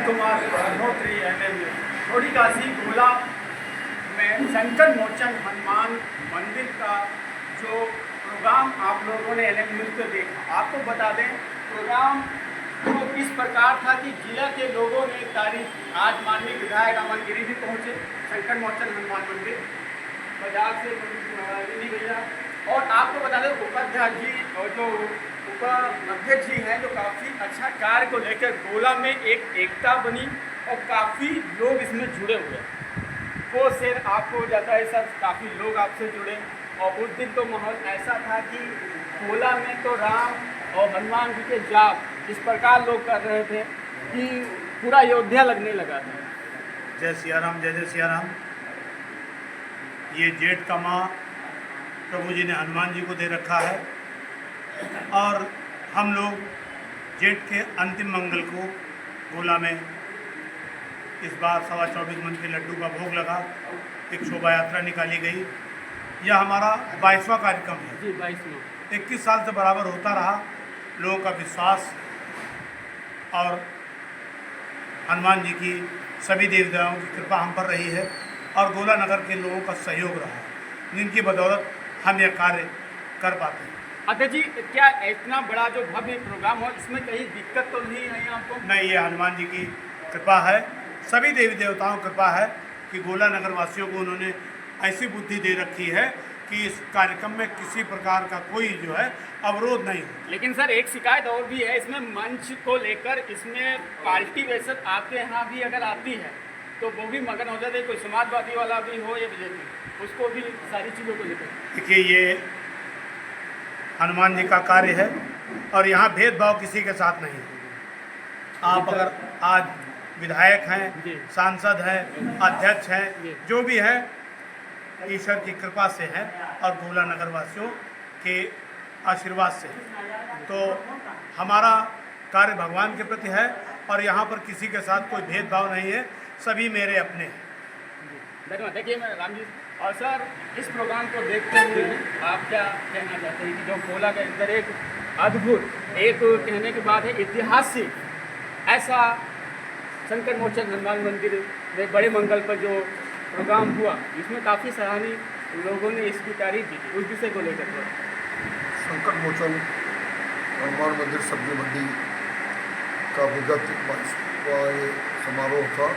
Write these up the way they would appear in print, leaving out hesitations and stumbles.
Kumar Agnihotri MLA थोड़ी काशी गोला में संकट मोचन हनुमान मंदिर का जो प्रोग्राम आप लोगों ने एलएम न्यूज़ पे देखा, आपको बता दें प्रोग्राम तो इस प्रकार था कि जिला के लोगों ने तारीफ आज माननीय विधायक अमन गिरी भी पहुँचे संकट मोचन हनुमान मंदिर बाजार से भैया, और आपको बता दें उपाध्यक्ष जी और जो उपाध्यक्ष जी हैं जो काफ़ी अच्छा कार्य को लेकर गोला में एक एकता बनी और काफ़ी लोग इसमें जुड़े हुए हैं। वो शेर आपको हो जाता है सर, काफ़ी लोग आपसे जुड़े और उस दिन तो माहौल ऐसा था कि गोला में तो राम और हनुमान जी के जाप इस प्रकार लोग कर रहे थे कि पूरा अयोध्या लगने लगा था। जय सिया राम, जय जय सिया राम। ये जेठ का माह प्रभु जी ने हनुमान जी को दे रखा है और हम लोग जेठ के अंतिम मंगल को गोला में इस बार 24.25 मन के लड्डू का भोग लगा, एक शोभा यात्रा निकाली गई। यह हमारा 22वां कार्यक्रम है जी, 22वां। 21 साल से बराबर होता रहा। लोगों का विश्वास और हनुमान जी की सभी देवी देवताओं की कृपा हम पर रही है और गोला नगर के लोगों का सहयोग रहा है, जिनकी बदौलत हम यह कार्य कर पाते हैं। अध्यक्ष जी, क्या इतना बड़ा जो भव्य प्रोग्राम हो इसमें कहीं दिक्कत तो नहीं आई आपको? नहीं, ये हनुमान जी की कृपा है, सभी देवी देवताओं की कृपा है कि गोला नगर वासियों को उन्होंने ऐसी बुद्धि दे रखी है कि इस कार्यक्रम में किसी प्रकार का कोई जो है अवरोध नहीं हो। लेकिन सर एक शिकायत और भी है इसमें मंच को लेकर, इसमें पार्टी वैसे आपके यहाँ भी अगर आती है तो वो भी मगन हो जाते, कोई समाजवादी वाला भी हो या बीजेपी, उसको भी सारी चीज़ों को लेकर। देखिए, ये हनुमान जी का कार्य है और यहाँ भेदभाव किसी के साथ नहीं है। आप अगर आज विधायक हैं, सांसद हैं, अध्यक्ष हैं, जो भी है ईश्वर की कृपा से है और गोला नगर वासियों के आशीर्वाद से है। तो हमारा कार्य भगवान के प्रति है और यहाँ पर किसी के साथ कोई भेदभाव नहीं है, सभी मेरे अपने हैं। धन्यवाद। देखिए मैं राम जी, और सर इस प्रोग्राम को देखते हुए आप क्या कहना चाहते हैं कि जो गोला के अंदर एक अद्भुत, एक कहने की बात है ऐतिहासिक ऐसा संकट मोचन हनुमान मंदिर में बड़े मंगल पर जो प्रोग्राम हुआ, इसमें काफ़ी सराहनीय लोगों ने इसकी तारीफ की थी, उस विषय को लेकर संकट मोचन हनुमान मंदिर सब्जी मंडी का विगत 22वां समारोह था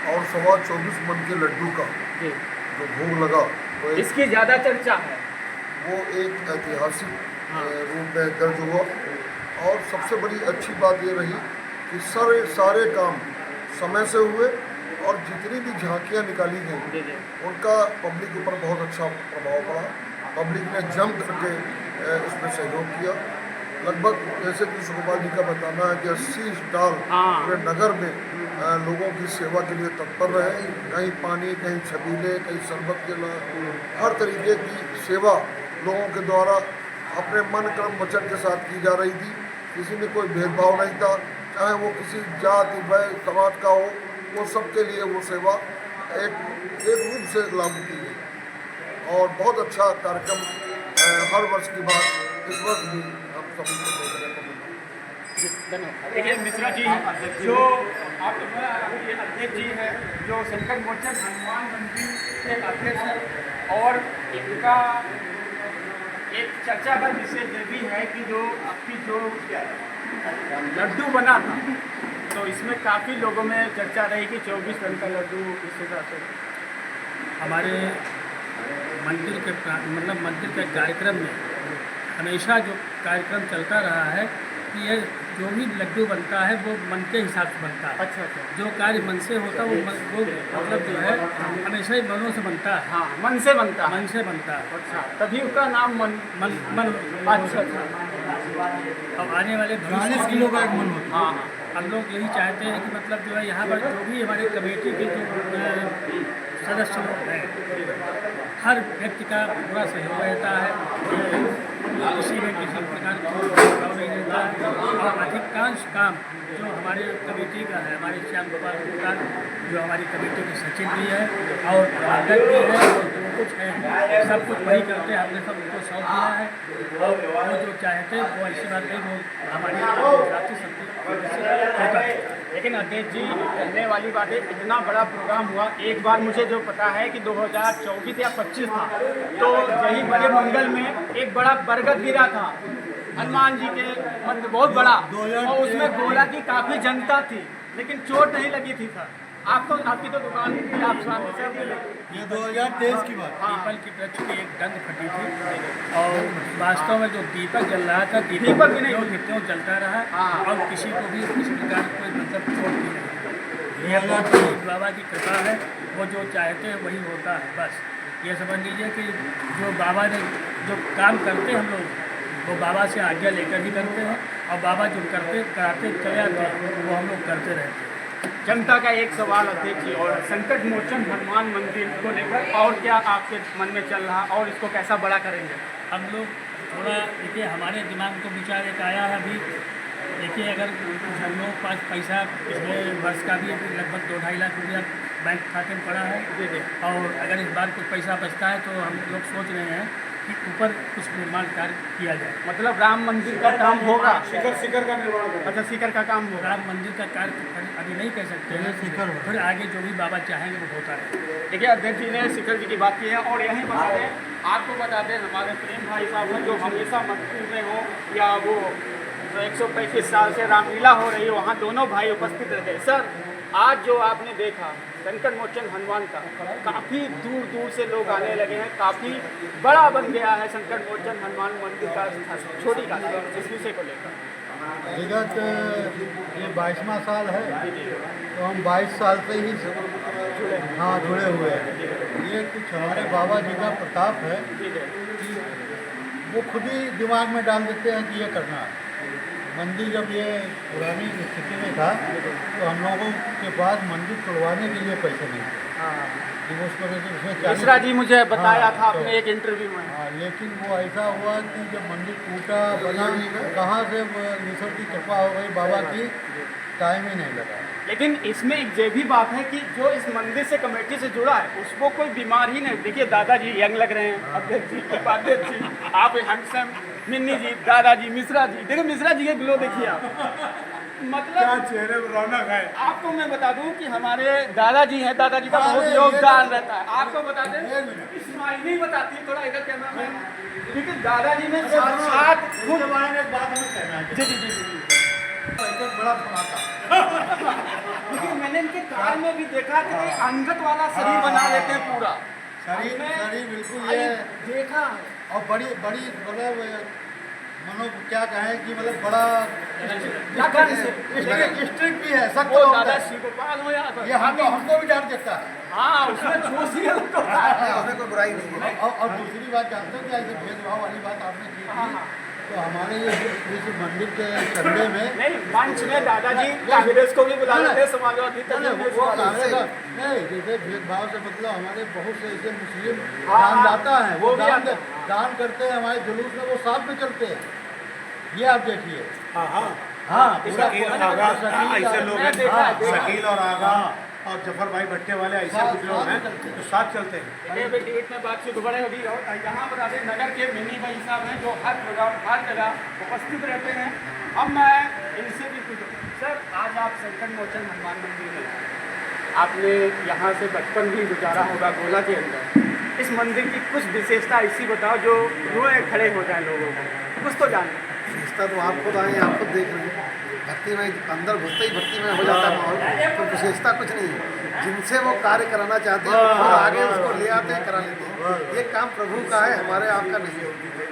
और 24.25 मन के लड्डू का जो भोग लगा वो इसकी ज़्यादा चर्चा है, वो एक ऐतिहासिक रूप में दर्ज हुआ। और सबसे बड़ी अच्छी बात ये रही कि सारे काम समय से हुए और जितनी भी झांकियाँ निकाली गई उनका पब्लिक ऊपर बहुत अच्छा प्रभाव पड़ा। पब्लिक ने जम करके इसमें सहयोग किया। लगभग जैसे कि सुखपाल जी का बताना है कि 80 स्टॉल पूरे नगर में लोगों की सेवा के लिए तत्पर रहे। कहीं पानी, कहीं छबीले, कहीं शरबत के हर तरीके की सेवा लोगों के द्वारा अपने मन कर्म वचन के साथ की जा रही थी। किसी में कोई भेदभाव नहीं था, चाहे वो किसी जाति वय समाज का हो, वो सबके लिए वो सेवा एक रूप से लागू की गई और बहुत अच्छा कार्यक्रम हर वर्ष की बात इस वर्ष भी हम सभी को देखने को मिला। धन्यवाद। देखिए मिश्रा जी जो आप अध्यक्ष जी हैं, जो संकट मोचन हनुमान मंदिर के अध्यक्ष हैं, और इनका एक चर्चा का विषय ये भी है कि जो आपकी जो लड्डू बना था तो इसमें काफ़ी लोगों में चर्चा रही कि 24 टन का लड्डू इस हिसाब से हमारे मंदिर के मंदिर के कार्यक्रम में हमेशा जो कार्यक्रम चलता रहा है कि ये जो भी लड्डू बनता है वो मन के हिसाब से बनता है। अच्छा। जो कार्य मन से होता है वो मतलब जो है हमेशा ही मनों से बनता है। हाँ, मन से बनता है। मन से बनता है। अच्छा, तभी उसका नाम मन मन मन अच्छा। अब आने वाले 40 किलो का एक मन होता है। हाँ, हम लोग यही चाहते हैं कि मतलब जो है यहाँ पर जो भी हमारे कमेटी के जो सदस्य लोग हैं, हर व्यक्ति का पूरा सहयोग रहता है, किसी में किसी प्रकार का भेदभाव नहीं रहता है और अधिकांश काम जो हमारे कमेटी का है, हमारे श्याम गोपाल गुप्ता जो हमारी कमेटी के सचिव भी है और अध्यक्ष भी है और जो कुछ है सब कुछ वही करते हैं। हमने सब उनको सौंप दिया है और वो जो चाहते हैं वो ऐसी बात नहीं, वो हमारी जाति शक्ति होता है। लेकिन अध्यक्ष जी, कहने वाली बात है, इतना बड़ा प्रोग्राम हुआ। एक बार मुझे जो पता है कि 2024 या 25 था, तो यही बड़े मंगल में एक बड़ा बरगद गिरा था हनुमान जी के मंदिर, बहुत बड़ा, और उसमें गोला की काफ़ी जनता थी, लेकिन चोट नहीं लगी थी सर। आपको, आपकी तो दुकान थी, आप सामने से मिले। ये 2023 की बात। पीपल की वृक्ष की एक डंग फटी थी और वास्तव में जो दीपक जल रहा था, दीपक भी नहीं नित्यों जलता रहा हाँ। और किसी को भी किसी प्रकार की कोई मतलब चोट भी नहीं। ये बहुत बाबा की कृपा है, वो जो चाहते हैं वही होता है। बस ये समझ लीजिए कि जो बाबा ने जो काम करते हैं हम लोग, वो बाबा से आज्ञा लेकर ही करते हैं, और बाबा जो कराते चले आते हैं वो हम लोग करते रहते हैं। जनता का एक सवाल अध्यक्ष जी, और संकट मोचन हनुमान मंदिर को लेकर और क्या आपके मन में चल रहा, और इसको कैसा बड़ा करेंगे? हम लोग थोड़ा देखिए, हमारे दिमाग में तो विचार एक आया है अभी। देखिए, अगर हम लोग के पास पैसा पिछले वर्ष का भी लगभग 2-2.5 लाख रुपया बैंक खाते में पड़ा है, और अगर इस बार कुछ पैसा बचता है तो हम लोग सोच रहे हैं कि ऊपर कुछ निर्माण कार्य किया जाए। मतलब राम मंदिर का काम होगा, शिखर का निर्माण करें। अच्छा शिखर का काम होगा। राम मंदिर का कार्य तो अभी नहीं कह सकते हैं, फिर आगे जो भी बाबा चाहेंगे वो होता रहे। देखिए अध्यक्ष जी ने शिखर जी की बात की है, और यहीं बता दें, आपको बता दें, हमारे प्रेम भाई साहब हैं जो हमेशा मंदिर में हो, या वो 135 साल से रामलीला हो रही है, वहाँ दोनों भाई उपस्थित रहे। सर, आज जो आपने देखा संकट मोचन हनुमान का, काफ़ी दूर दूर से लोग आने लगे हैं, काफ़ी बड़ा बन गया है संकट मोचन हनुमान मंदिर का छोटी का, इस विषय को लेकर। विगत ये 22वां साल है, तो हम 22 साल से ही जुड़े हुए हैं। ये कुछ हमारे बाबा जी का प्रताप है कि वो खुद ही दिमाग में डाल देते हैं कि ये करना है। मंदिर जब ये पुरानी स्थिति में था तो हम लोगों के पास मंदिर तोड़वाने के लिए पैसे नहीं थे। कि उस वजह से उसमें मिश्रा जी मुझे बताया था तो, आपने एक इंटरव्यू में। हाँ, लेकिन वो ऐसा हुआ कि जब मंदिर टूटा बना, कहाँ से ईश्वर की कृपा हो गई, बाबा की, टाइम ही नहीं लगा। लेकिन इसमें एक ये भी बात है कि जो इस मंदिर से कमेटी से जुड़ा है उसको कोई बीमार ही नहीं। देखिए दादाजी यंग लग रहे हैं, अध्यक्ष जी, उपाध्यक्ष जी, आप हैंडसम, मिन्नी जी, दादाजी, मिश्रा जी, देखिए मिश्रा जी के ग्लो देखिए आप, मतलब चेहरे में रौनक है। आपको मैं बता दूं कि हमारे दादाजी हैं, दादाजी का बहुत योगदान रहता है। आपको बता दें, स्माइल नहीं बताती, थोड़ा इधर कैमरा मैन, क्योंकि दादाजी ने साथ उसके बारे में एक बात हमें कहना है। जी जी जी जी। बड़ा धमाका। लेकिन मैंने इनके कार में भी देखा कि ये अंगत वाला शरीर बना लेते हैं पूरा। शरीर बिल्कुल ये देखा है। और बड़ी मतलब मनो क्या कहें कि मतलब बड़ा लगन से स्ट्रिक्ट भी है, सख्त वो होता दादा है। शिव गोपाल हो या ये हमको भी डांट देता है। हाँ, उसमें जोश ही अलग होता है। उसमें कोई बुराई नहीं है। और दूसरी बात जानते हो क्या, ऐसे भेदभाव वाली बात आपने की थी, तो हमारे ये इस मंदिर के संडे में नहीं, मंच में दादाजी कांग्रेस को भी बुला लेते हैं, समाजवादी तक भी वो बुला लेते कांग्रेस हैं। नहीं, जैसे भेदभाव से मतलब हमारे बहुत से ऐसे मुस्लिम हाँ, दान दाता है, वो वो भी आते हैं। दान करते हैं, हमारे जुलूस में वो साथ में चलते हैं। ये आप देखिए। हाँ हाँ हाँ, शकील आगा, ऐसे लोग मैं देखा है, देखा है। शकील और आगा और जफर भाई भट्टे वाले ऐसे कुछ लोग हैं तो साथ चलते हैं। अरे भाई डिबेट में बातचीत बड़े होगी, और यहाँ बता दें नगर के मिनी भाई साहब हैं जो हर प्रोग्राम हर जगह उपस्थित रहते हैं। अब मैं इनसे भी पूछूँ, सर आज आप संकट मोचन हनुमान मंदिर में आए। आपने यहाँ से बचपन भी गुजारा होगा गोला के अंदर। इस मंदिर की कुछ विशेषता ऐसी बताओ जो रोए खड़े हो जाए लोगों को, कुछ तो जाने। विशेषता तो आप खुद आए, आप खुद देख रहे हैं, भक्ति में अंदर घुसते ही भक्ति में हो जाता है माहौल। तो विशेषता कुछ नहीं है, जिनसे वो कार्य कराना चाहते हैं वो आगे उसको ले आते हैं, करा लेते हैं। ये काम प्रभु का है, हमारे आपका नहीं है।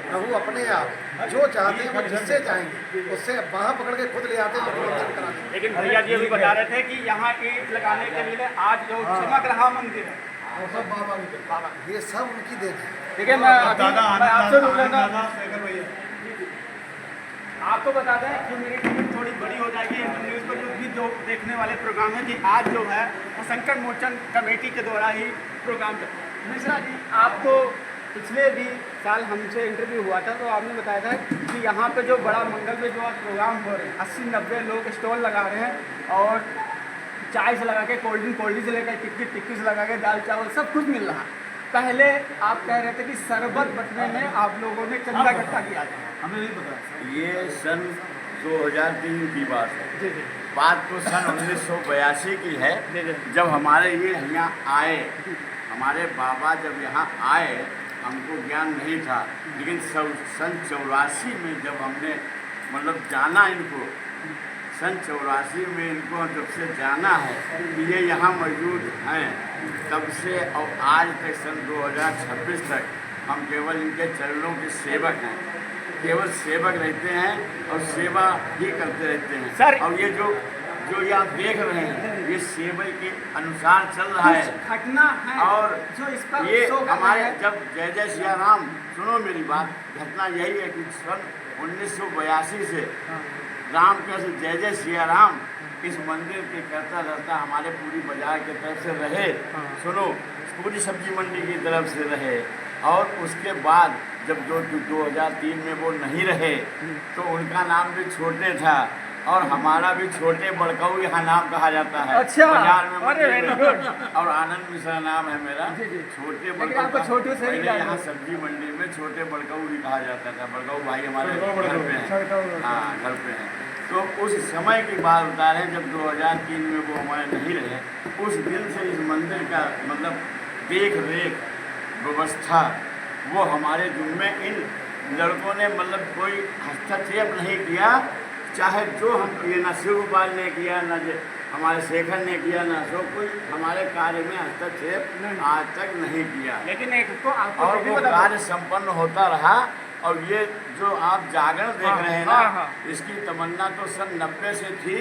प्रभु अपने आप जो चाहते हैं वो जिससे चाहेंगे उससे बाहाँ पकड़ के खुद ले आते हैं, मंदिर करा लेते हैं। लेकिन भैया जी अभी बता रहे थे कि यहाँ ईंट लगाने के लिए आज जो चमक रहा मंदिर है, वो सब बाबा की कृपा। ये सब उनकी देन है। देखिए मैं आपसे रुक लेता हूँ। शेखर भैया आपको बता दें कि मेरी टीम थोड़ी बड़ी हो जाएगी न्यूज़ पर जो देखने वाले प्रोग्राम है कि आज जो है वो संकट मोचन कमेटी के द्वारा ही प्रोग्राम चलता है। मिश्रा जी, आपको पिछले भी साल हमसे इंटरव्यू हुआ था तो आपने बताया था कि यहाँ पे जो बड़ा मंगल में जो आज प्रोग्राम हो रहे हैं 80-90 लोग स्टॉल लगा रहे हैं, और चाय से लगा के कोल्ड ड्रिंक से लेकर टिक्की से लगा के दाल चावल सब कुछ मिल रहा है। पहले आप कह रहे थे कि शरबत बटने में आप लोगों ने चंदा इकट्ठा किया था, हमें नहीं पता। ये सन 2003 की बात है। जी जी बात तो सन 1982 की है, जी जी जब हमारे ये यहाँ आए। हमारे बाबा जब यहाँ आए हमको ज्ञान नहीं था, लेकिन सन 84 में जब हमने मतलब जाना इनको, सन 84 में इनको जब से जाना है कि ये यहाँ मौजूद हैं, तब से और आज तक सन 2026 तक हम केवल इनके चरणों के सेवक हैं, केवल सेवक रहते हैं और सेवा ही करते रहते हैं। सर, और ये जो ये आप देख रहे हैं ये सेवा के अनुसार चल रहा है। कुछ घटना है और जो इस पर ये शो कर हमारे रहे हैं। जब जय जय सिया राम, सुनो मेरी बात, घटना यही है कि सन 1982 से राम कृष्ण जय जय सिया राम इस मंदिर के करता रहता हमारे पूरी बाजार की तरफ से रहे, सुनो पूरी सब्जी मंडी की तरफ से रहे। और उसके बाद जब 2003 में वो नहीं रहे तो उनका नाम भी छोटे था और हमारा भी छोटे बड़काऊ यहाँ नाम कहा जाता है। अच्छा, बाजार में अरे मंडी very में। good। और आनंद मिश्रा नाम है मेरा। जी, जी। छोटे लेकिन आपको छोटू से ही पहले जाना यहाँ है। सब्जी मंडी में छोटे बड़काऊ ही कहा जाता था। बड़काऊ भाई हमारे घर पे हैं। बड़काऊ। हाँ, घर पे हैं। तो उस समय की बात बता रहे हैं जब 2003 में वो हमारे नहीं रहे, उस दिन से इस मंदिर का मतलब देख रेख व्यवस्था वो हमारे जिम्मे इन लड़कों ने मतलब कोई हस्तक्षेप नहीं किया, चाहे जो हम किए, ना शिव गोपाल ने किया, ना हमारे शेखर ने किया, ना जो कोई हमारे कार्य में हस्तक्षेप आज तक नहीं किया। लेकिन एक तो आपको और ये भी वो बता दूं- कार्य संपन्न होता रहा। और ये जो आप जागरण देख हाँ, रहे हैं ना, हाँ, हाँ। इसकी तमन्ना तो सन 90 से थी।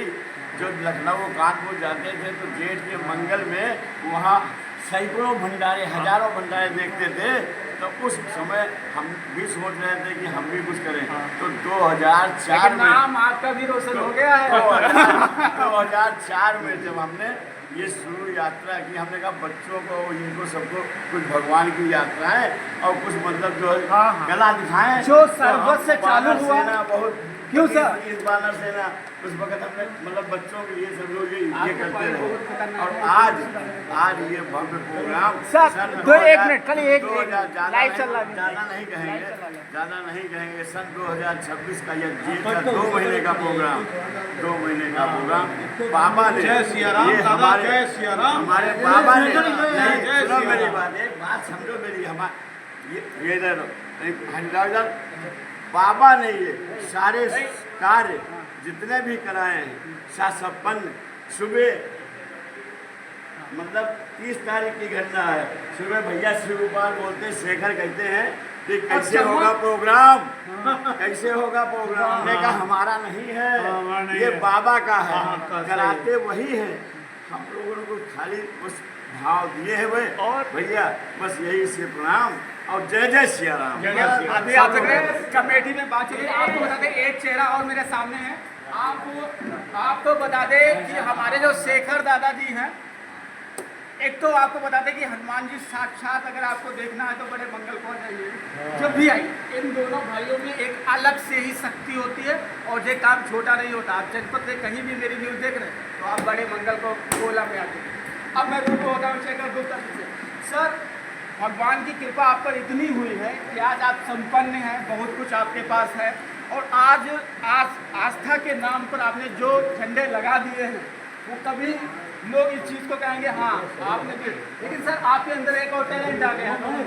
जो लखनऊ कानपुर जाते थे तो जेठ के मंगल में वहाँ सैकड़ों भंडारे, हजारों भंडारे देखते थे। तो उस समय हम भी सोच रहे थे कि हम भी कुछ करें। तो 2004 लेकिन में नाम आपका भी रोशन हो गया है। 2004 में जब हमने ये शुरू यात्रा की, हमने कहा बच्चों को इनको सबको कुछ भगवान की यात्रा है और कुछ मतलब जो है हाँ, हाँ। कला दिखाएं। जो तो सरबत हम से चालू बानर हुआ। सेना बहुत क्यों सर? इस बानर सेना उस वक्त हमने मतलब बच्चों के लिए सब लोग ये आपको करते बहुत रहे। खतरनाक और है। आज ये भव्य प्रोग्राम सर, सन दो एक 2000 मिनट, खाली एक 2000 ज्यादा लाइव नहीं- चल रहा है। ज्यादा नहीं लाइव कहेंगे, चल रहा है। ज़्यादा नहीं कहेंगे। सन 2026 का यह जेठ का 2 महीने का प्रोग्राम, 2 महीने का प्रोग्राम बाबा ने, जय सिया राम, ये दादा, हमारे जय सिया राम। हमारे बाबा ने, जय सिया नहीं, राम। सुनो मेरी बात, एक बात समझो मेरी, हमारे ये हरिदास बाबा ने ये सारे कार्य जितने भी कराए हैं संपन्न। सुबह मतलब 30 तारीख की घटना है, सुबह भैया शिव गोपाल बोलते, शेखर कहते हैं कि कैसे अच्छा, होगा प्रोग्राम, कैसे होगा प्रोग्राम। हमने कहा हमारा नहीं हमारा है, नहीं ये है। बाबा का है, हाँ, का सही। कराते वही है। हम लोगों को खाली उस भाव दिए हैं भाई, और भैया बस यही से प्रणाम और जय जय सिया राम। अभी आप देख रहे हैं कमेटी में बात चल रही है। आपको बता दें एक चेहरा और मेरे सामने है। आपको बता दें कि हमारे जो शेखर दादाजी हैं, एक तो आपको बता दें कि हनुमान जी साक्षात अगर आपको देखना है तो बड़े मंगल कौन जाइए, जब भी आइए। इन दोनों भाइयों में एक अलग से ही शक्ति होती है और ये काम छोटा नहीं होता। आप जनपद से कहीं भी मेरी न्यूज़ देख रहे हैं तो आप बड़े मंगल को गोला में आते हैं। अब मैं रूबरू होता हूँ शेखर गुप्ता जी से। सर, भगवान की कृपा आप पर इतनी हुई है कि आज आप संपन्न हैं, बहुत कुछ आपके पास है और आज आस्था के नाम पर आपने जो झंडे लगा दिए हैं वो कभी लोग इस चीज़ को कहेंगे हाँ आपने भी। लेकिन सर आपके अंदर एक और टैलेंट आ गया है।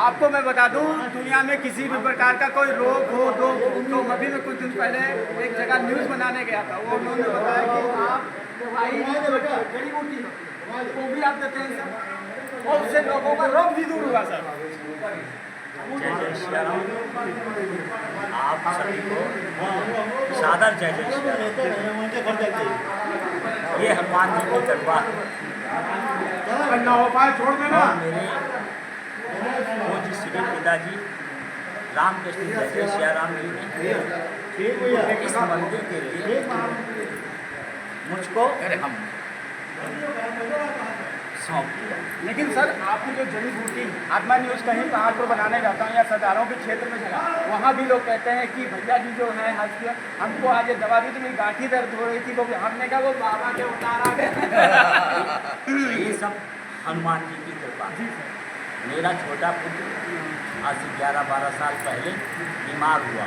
आपको मैं बता दूं, दुनिया में किसी भी प्रकार का कोई रोग हो तो अभी मैं कुछ दिन पहले एक जगह न्यूज़ बनाने गया था, वो उन्होंने बताया कि आप जड़ी बूटी वो भी आप देते हैं सर, और उससे लोगों का रोग भी दूर हुआ सर। जय जय श्री राम। आप सभी को सादर जय जय श्री राम। ये हनुमान जी की कृपा ना हो पाए छोड़ देना। और मेरे पूज्य श्री पिताजी रामकृष्ण जय जय श्री राम जी ने इस मंदिर के लिए मुझको सौंप दिया। लेकिन सर आपकी जो जड़ी बूटी, आज मैं न्यूज़ कहीं पहाड़ पर बनाने जाता हूँ या सरदारों के क्षेत्र में जगह, वहाँ भी लोग कहते हैं कि भैया जी जो हैं हंस हमको आज ये दवा दी तो मेरी गांठी दर्द हो रही थी, वो हमने कहा वो बाबा के उतार आ गए। ये सब हनुमान जी की कृपा। मेरा छोटा पुत्र आज से 11-12 साल पहले बीमार हुआ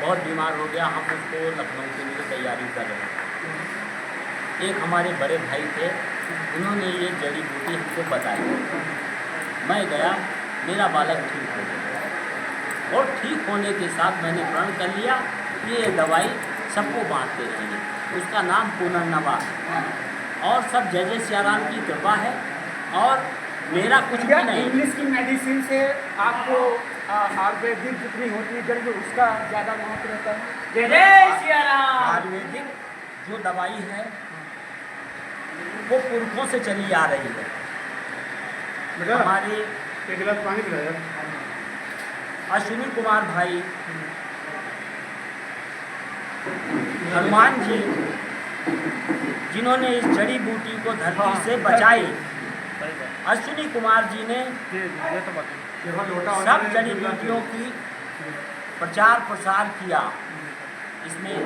बहुत बीमार हो गया, हम उसको लखनऊ के लिए तैयारी कर रहे हैं। एक हमारे बड़े भाई थे, उन्होंने ये जड़ी बूटी हमको बताई। मैं गया, मेरा बालक ठीक हो गया और ठीक होने के साथ मैंने प्रण कर लिया कि ये दवाई सबको बांटते रहेंगे। उसका नाम पुनर्नवा और सब जय जय सियाराम की कृपा है और मेरा कुछ भी नहीं। इंग्लिश की मेडिसिन से आपको आयुर्वेदिक जितनी होती है जड़ी उसका ज़्यादा महत्व रहता है। जय जय सियाराम। आयुर्वेदिक जो दवाई है वो पुरखों से चली आ रही है। बेटा हमारे एक गिलास पानी पिलाया। अश्विनी कुमार भाई हनुमान जी जिन्होंने इस जड़ी बूटी को धरती से बचाई, अश्विनी कुमार जी ने सब जड़ी बूटियों की प्रचार प्रसार किया। इसमें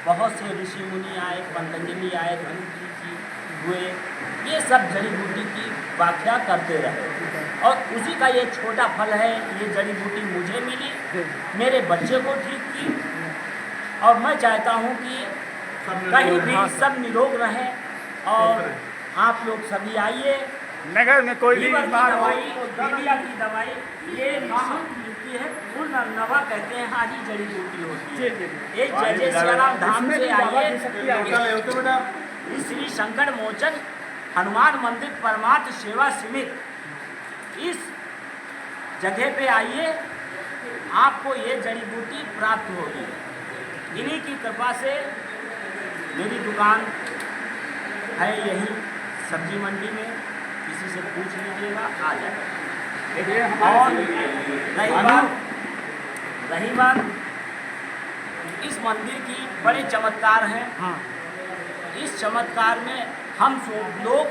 बहुत से ऋषि मुनि आए, पतंजलि आए, धनुषी जी हुए, ये सब जड़ी बूटी की व्याख्या करते रहे और उसी का ये छोटा फल है। ये जड़ी बूटी मुझे मिली, मेरे बच्चे को ठीक की और मैं चाहता हूँ कि कहीं भी सब निरोग रहें और आप लोग सभी आइए। नगर में कोई भी लीवर की बीमार हो, दवाई, पीलिया की दवाई ये निःशुल्क मिलती है। पुनर्नवा कहते हैं, आधी जड़ी बूटी होती है। ये जय जय सियाराम धाम इसमें से भी बाबा आइए। की शक्ति आती है। इस श्री शंकर मोचन हनुमान मंदिर परमार्थ सेवा समिति इस जगह पे आइए, आपको ये जड़ी बूटी प्राप्त होगी। इन्हीं की कृपा से मेरी दुकान है यही सब्जी मंडी में, किसी से पूछ लीजिएगा, आ जाएगा। देखिए और रही बात इस मंदिर की, बड़े चमत्कार हैं। इस चमत्कार में हम सब लोग,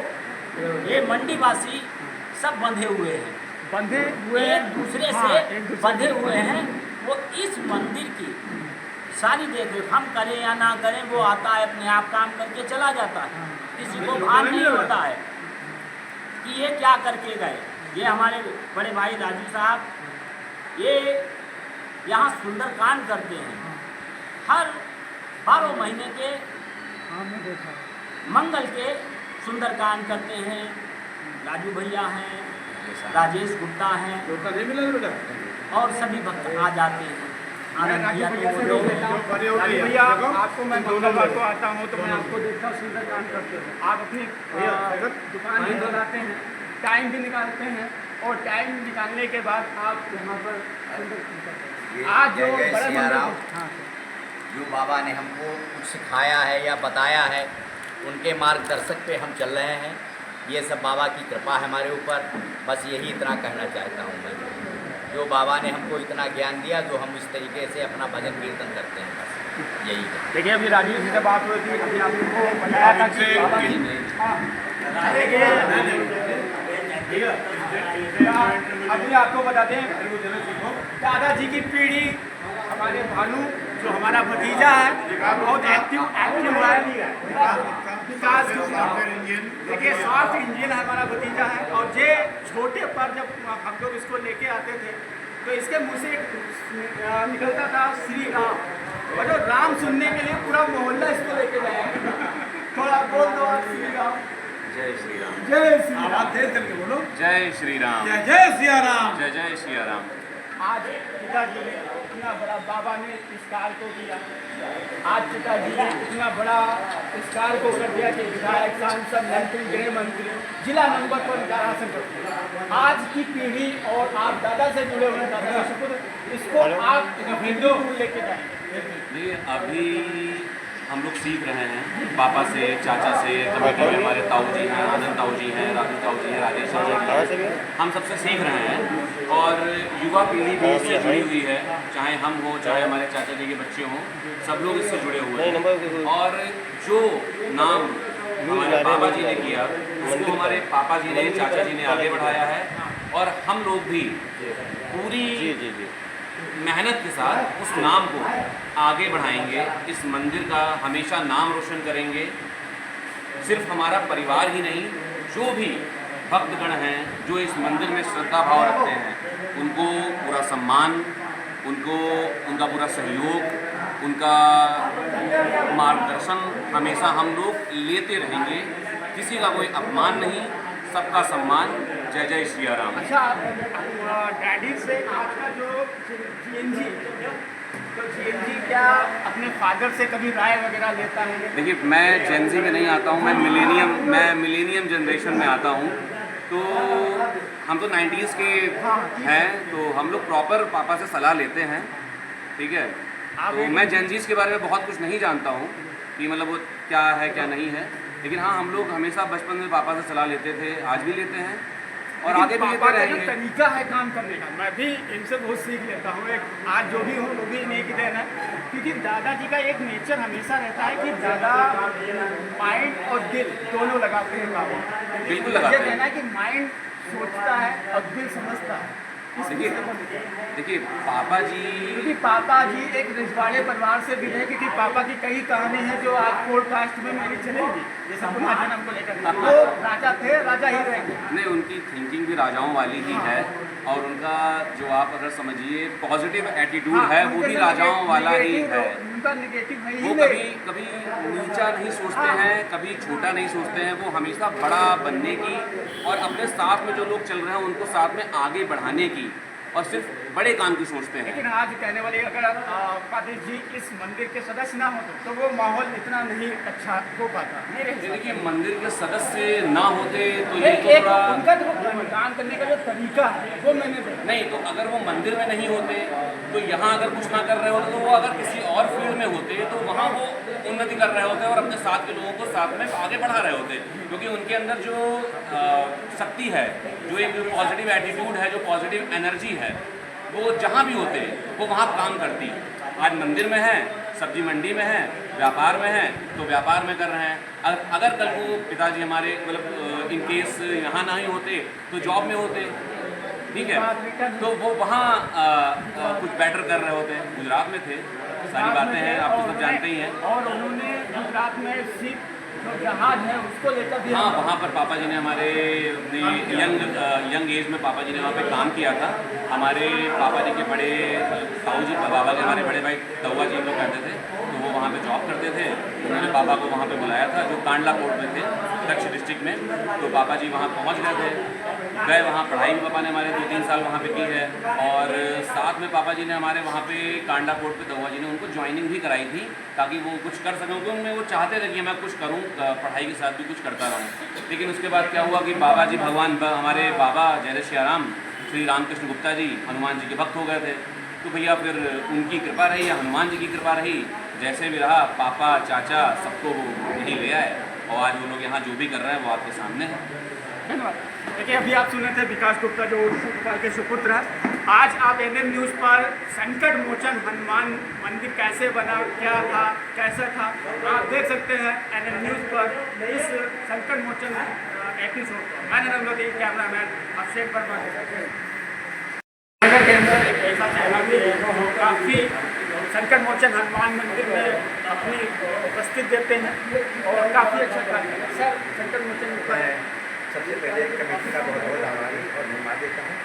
ये मंडीवासी सब बंधे हुए हैं, एक दूसरे से बंधे हुए हैं। वो इस मंदिर की सारी देख रेख हम करें या ना करें, वो आता है अपने आप काम करके चला जाता है, किसी को भान नहीं होता है कि ये क्या करके गए। ये हमारे बड़े भाई राजू साहब, ये यहाँ सुंदरकांड करते हैं। हर 12 महीने के मंगल के सुंदरकांड करते हैं। राजू भैया हैं, राजेश गुप्ता हैं और सभी भक्त आ जाते हैं। राजू भैया से रोक लेता हूँ। राजू भैया, आपको मैं मंगलवार को आता हूँ तो मैं आपको देखता हूँ सुंदरकांड करते हैं। आप अपनी दुकान भी चलाते हैं, टाइम भी निकालते हैं और टाइम निकालने के बाद आप यहाँ पर सुंदरकांड करते हैं। आज जो जय जय बड़ा सिया राम। हाँ, जो बाबा ने हमको कुछ सिखाया है या बताया है, उनके मार्गदर्शक पे हम चल रहे हैं। ये सब बाबा की कृपा है हमारे ऊपर। बस यही इतना कहना चाहता हूँ मैं, जो बाबा ने हमको इतना ज्ञान दिया, जो हम इस तरीके से अपना भजन कीर्तन करते हैं, बस यही है। देखिए अभी राजू जी से बात हुई थी, अभी आपको बताया था कि बाबा जी अभी आपको बताते हैं, दादाजी की पीढ़ी हमारे भानु जो हमारा भतीजा है, बहुत एक्टिव है, विकास देखिए सॉफ्ट इंजन हमारा भतीजा है। और ये छोटे पर जब हम लोग इसको लेके आते थे तो इसके मुँह से निकलता था श्री राम, और जो राम सुनने के लिए पूरा मोहल्ला इसको लेके जाएगा। थोड़ा बोल दो श्री राम। जय श्री राम। जय श्री राम। आवाज तेज करके बोलो। जय श्री राम। जय जय सिया राम। जय जय सिया राम। आज पिताजी ने इतना बड़ा, बाबा ने इस कार को दिया, आज पिताजी ने इतना बड़ा इस कार को कर दिया कि विधायक, सांसद, मंत्री, गृह मंत्री, जिला नंबर पर इनका आसन करते हैं। आज की पीढ़ी और आप दादा से जुड़े हुए, दादा का शुक्र, इसको आप लेके जाएंगे। नहीं, अभी हम लोग सीख रहे हैं पापा से, चाचा से, कमेटी में हमारे ताऊ जी हैं, आनंद ताऊ जी हैं, राजू ताऊ जी हैं, राजेश ताऊ जी हैं, हम सबसे सीख रहे हैं। और युवा पीढ़ी भी इससे जुड़ी हुई है, चाहे हम हो, चाहे हमारे चाचा जी के बच्चे हों, सब लोग इससे जुड़े हुए हैं। और जो नाम हमारे बाबा जी ने किया, उसको हमारे पापा जी ने, चाचा जी ने आगे बढ़ाया है। और हम लोग भी पूरी मेहनत के साथ उस नाम को आगे बढ़ाएंगे, इस मंदिर का हमेशा नाम रोशन करेंगे। सिर्फ हमारा परिवार ही नहीं, जो भी भक्तगण हैं, जो इस मंदिर में श्रद्धा भाव रखते हैं, उनको पूरा सम्मान, उनको उनका पूरा सहयोग उनका मार्गदर्शन हमेशा हम लोग लेते रहेंगे। किसी का कोई अपमान नहीं, सबका सम्मान। जय जय सिया राम। अच्छा, डैडी से आपका जो जीएनजी, तो जीएनजी क्या अपने फादर से कभी राय वगैरह लेता है? देखिए, मैं जेनजी में नहीं आता हूँ, मैं मिलेनियम जनरेशन में आता हूँ। तो हम तो 90s के हैं, तो हम लोग प्रॉपर पापा से सलाह लेते हैं, ठीक है। तो मैं जेनजीज के बारे में बहुत कुछ नहीं जानता हूँ कि मतलब वो क्या है क्या नहीं है, लेकिन हाँ, हम लोग हमेशा बचपन में पापा से सलाह लेते थे, आज भी लेते हैं और आगे भी लेते पापा का जो रहेंगे। तरीका है काम करने का, मैं भी इनसे बहुत सीख लेता हूँ। आज जो भी हूँ वो भी इन्हीं की देन है, क्योंकि दादाजी का एक नेचर हमेशा रहता है कि दादा माइंड और दिल दोनों लगाते हैं काम में। बिल्कुल लगाते हैं। कहना है कि माइंड सोचता है और दिल समझता है। देखिए पापा जी, क्योंकि पापा जी एक रजवाड़े परिवार से भी है, क्योंकि पापा की कई कहानी है जो आज पॉडकास्ट में मेरी चलेगी, जैसे पुनः जन्म को लेकर। वो राजा थे, राजा ही रहेंगे। नहीं, उनकी थिंकिंग भी राजाओं वाली ही है, और उनका जो आप अगर समझिए पॉजिटिव एटीट्यूड है, वो भी राजाओं वाला ही है। उनका नेगेटिव है ही वो नहीं। कभी नीचा नहीं सोचते हैं, कभी छोटा नहीं सोचते हैं। वो हमेशा बड़ा बनने की और अपने साथ में जो लोग चल रहे हैं उनको साथ में आगे बढ़ाने की और सिर्फ बड़े काम की सोचते हैं। लेकिन आज कहने वाले अगर कादिर जी इस मंदिर के सदस्य ना होते तो वो माहौल इतना नहीं अच्छा हो पाता। देखिए, मंदिर के सदस्य ना होते तो ये तो एक थोड़ा उनका जो काम करने का जो तरीका है वो मैंने देखा। नहीं, तो अगर वो मंदिर में नहीं होते तो यहाँ अगर कुछ ना कर रहे होते, तो वो अगर किसी और फील्ड में होते तो वहाँ वो उन्नति कर रहे होते और अपने साथ के लोगों को साथ में आगे बढ़ा रहे होते, क्योंकि उनके अंदर जो शक्ति है, जो एक पॉजिटिव एटीट्यूड है, जो पॉजिटिव एनर्जी है, वो जहाँ भी होते वो वहाँ काम करती। आज मंदिर में है, सब्जी मंडी में है, व्यापार में है तो व्यापार में कर रहे हैं। अगर कल को पिताजी हमारे मतलब इन केस यहाँ ना ही होते तो जॉब में होते, ठीक है, तो वो वहाँ कुछ बेटर कर रहे होते। गुजरात में थे, सारी बातें हैं, आप तो सब जानते ही हैं। और उन्होंने गुजरात में शिप जो जहाज है उसको लेकर भी, हाँ, वहाँ पर पापा जी ने हमारे यंग एज में पापा जी ने वहाँ पे काम किया था। हमारे पापा जी के बड़े ताऊ जी, बाबा के हमारे बड़े भाई तौवा जी लोग कहते थे, तो वो वहाँ पे जॉब करते थे। उन्होंने पापा को वहाँ पे बुलाया था, जो कांडला कोर्ट में थे, कच्छ डिस्ट्रिक्ट में। तो पापा जी वहाँ पहुँच गए थे, वहाँ पढ़ाई भी पापा ने हमारे 2-3 साल वहाँ पे की है, और साथ में पापा जी ने हमारे वहाँ पे कांडला कोर्ट पे तौवा जी ने उनको ज्वाइनिंग भी कराई थी, ताकि वो कुछ कर सकें, क्योंकि उनमें वो चाहते थे कि मैं कुछ करूँ, पढ़ाई के साथ भी कुछ करता रहूँ। लेकिन उसके बाद क्या हुआ कि बाबा जी, भगवान हमारे बाबा जय सियाराम श्री रामकृष्ण गुप्ता जी हनुमान जी के भक्त हो गए थे। तो भैया फिर उनकी कृपा रही या हनुमान जी की कृपा रही, जैसे भी रहा, पापा चाचा सबको वो यहीं ले आए, और आज वो लोग यहाँ जो भी कर रहे हैं वो आपके सामने है। धन्यवाद। देखिए, अभी आप सुने थे विकास गुप्ता जो गोपाल के सुपुत्र हैं। आज आप एनएम न्यूज़ पर संकट मोचन हनुमान मंदिर कैसे बना, क्या था, कैसा था, आप देख सकते हैं एनएम न्यूज़ पर इस संकट मोचन एपिसोड। मैं नरेंद्र मोदी, कैमरामैन अभिषेक वर्मा के अंदर एक ऐसा चेहरा भी है काफ़ी संकट मोचन हनुमान मंदिर में अपनी उपस्थित देते हैं और काफ़ी अच्छा कार्य करते हैं। सर, संकट मोचन मैं सबसे पहले कमेटी का बहुत बहुत आभारी और धन्यवाद देता हूँ।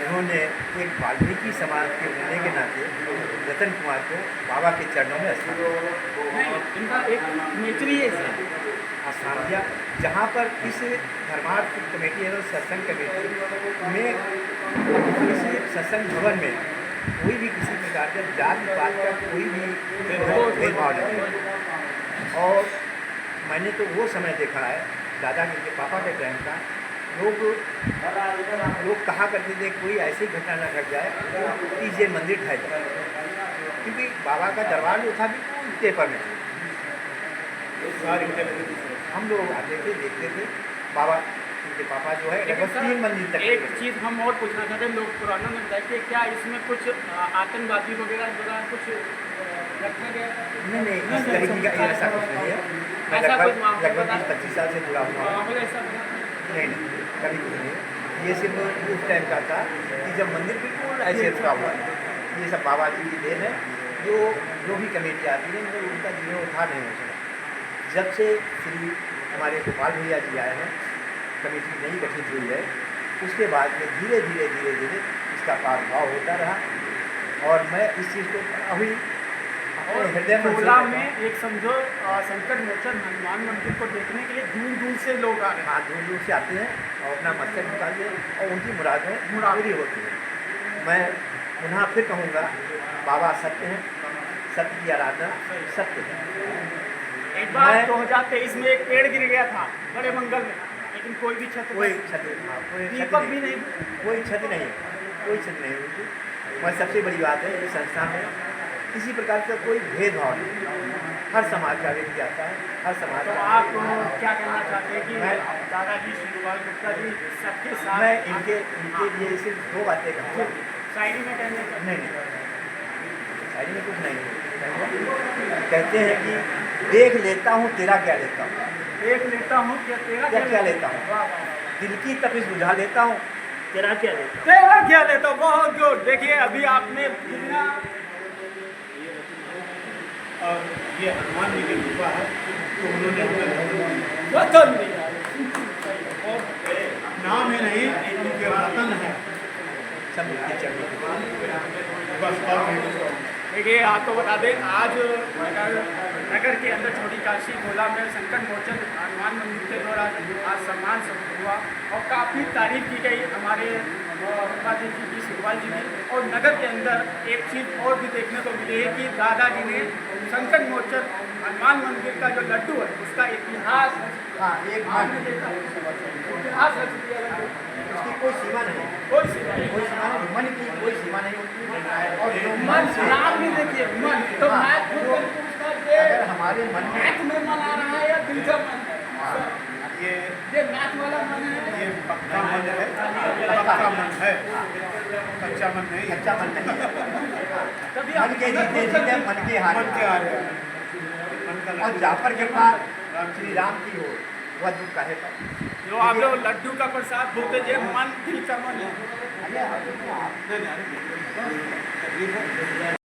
उन्होंने एक वाल्मीकि समाज के होने के नाते रतन कुमार को बाबा के चरणों में इनका एक नेचर ही स्थान दिया, जहाँ पर इस धर्मार्थ कमेटी और सत्संग कमेटी में इस सत्संग भवन में कोई भी किसी प्रकार का जाति पात का कोई भी भेदभाव नहीं है। और मैंने तो वो समय देखा है दादा के पापा के टाइम का, लोग कहा करते थे कोई ऐसी घटना न घट जाए कि ये मंदिर ढह जाए, क्योंकि बाबा का दरबार जो था बिल्कुल पेपर में था। हम लोग आते थे, देखते थे, बाबा उनके पापा जो है लगभग 3 मंजिल तक। एक चीज़ हम और पूछना चाहते हैं, लोग पुराना में बताइए क्या इसमें कुछ आतंकवादी वगैरह दौरान कुछ रखा गया? नहीं, इस तरीके का ऐसा कुछ नहीं है। मैं लगभग 20-25 साल से जुड़ा हुआ हूँ। नहीं, कभी कुछ नहीं है। ये सिर्फ उस टाइम का था कि जब मंदिर बिल्कुल ऐसे रुका हुआ है। ये सब बाबा जी की देन है, जो भी कमेटी आती है मगर उनका जीर्णोद्धार नहीं हो सका। जब से श्री हमारे गोपाल भैया जी आए हैं, कमेटी नई गठित हुई है, उसके बाद में धीरे धीरे इसका प्रादुर्भाव होता रहा, और मैं इस चीज़ को बड़ा ही और हृदय मंदिर गोला है। में एक समझो संकट मोचन हनुमान मंदिर को देखने के लिए दूर दूर से लोग आ रहे हैं। हाँ, दूर दूर से आते हैं और अपना मस्तक झुकाते हैं और उनकी मुरादें पूरी होती हैं। मैं पुनः फिर कहूँगा, बाबा सत्य हैं, सत्य की आराधना सत्य है। एक बार मैं- 2023 में एक पेड़ गिर गया था बड़े मंगल में, लेकिन कोई भी क्षति कोई नहीं। क्षति कोई क्षति दीपक भी नहीं। कोई क्षति नहीं, कोई क्षति नहीं हुई। मैं सबसे बड़ी बात है, इस संस्था में किसी प्रकार का कोई भेदभाव नहीं, हर समाज का व्यक्ति आता है, हर समाज तो का आप क्या कहना चाहते हैं कि मैं- दादाजी शिवपाल गुप्ता जी सबके साथ मैं इनके लिए सिर्फ दो बातें कहूँगा। शायरी में कहने का नहीं, शायरी में कुछ नहीं कहते हैं कि देख लेता हूँ तेरा क्या लेता हूँ, देख लेता हूँ क्या तेरा क्या लेता हूँ, वाह, वाह, वाह। दिल की तपिश बुझा लेता हूँ, तेरा क्या लेता हूँ। तेरा क्या लेता हूँ, बहुत गुड। देखिए अभी आपने बिना और ये हनुमान जी की कृपा है तो उन्होंने हमें वतन दिया। और नाम ही नहीं, इनके वतन है सब के चढ़ी बस। और नहीं। देखिए आपको बता दें, आज नगर के अंदर छोटी काशी गोला में संकट मोचन हनुमान मंदिर के द्वारा आज सम्मान सब हुआ और काफ़ी तारीफ की गई हमारे उपाधि जी शिवपाल जी ने। और नगर के अंदर एक चीज़ और भी देखने को मिली है कि दादाजी ने संकट मोचन हनुमान मंदिर का जो लड्डू है उसका इतिहास हाँ, एक आपने मन देखा, इतिहास रच दिया लड्डू। उसकी कोई सीमा नहीं, कोई सीमा नहीं। कोई सीमा नहीं, मन की कोई सीमा नहीं होती। और जो मन नाम भी देखिए मन, तो हाँ। मैं खुद करके उसका ये अगर हमारे मन में नाक में मन आ रहा है या दिल का मन है, ये नाक वाला मन है। ये पक्का मन है, पक्का मन है, कच्चा मन नहीं है। अच्छा मन नहीं है। कभी मन के जीते जीते मन के हारे मन के आ रहे हैं। मन का और जहाँ पर कृपा श्री राम की हो वह दुख काहे पर। जो आप लोग लड्डू का प्रसाद बोलते हैं, ये मन दिल का मन है। आइए, आप-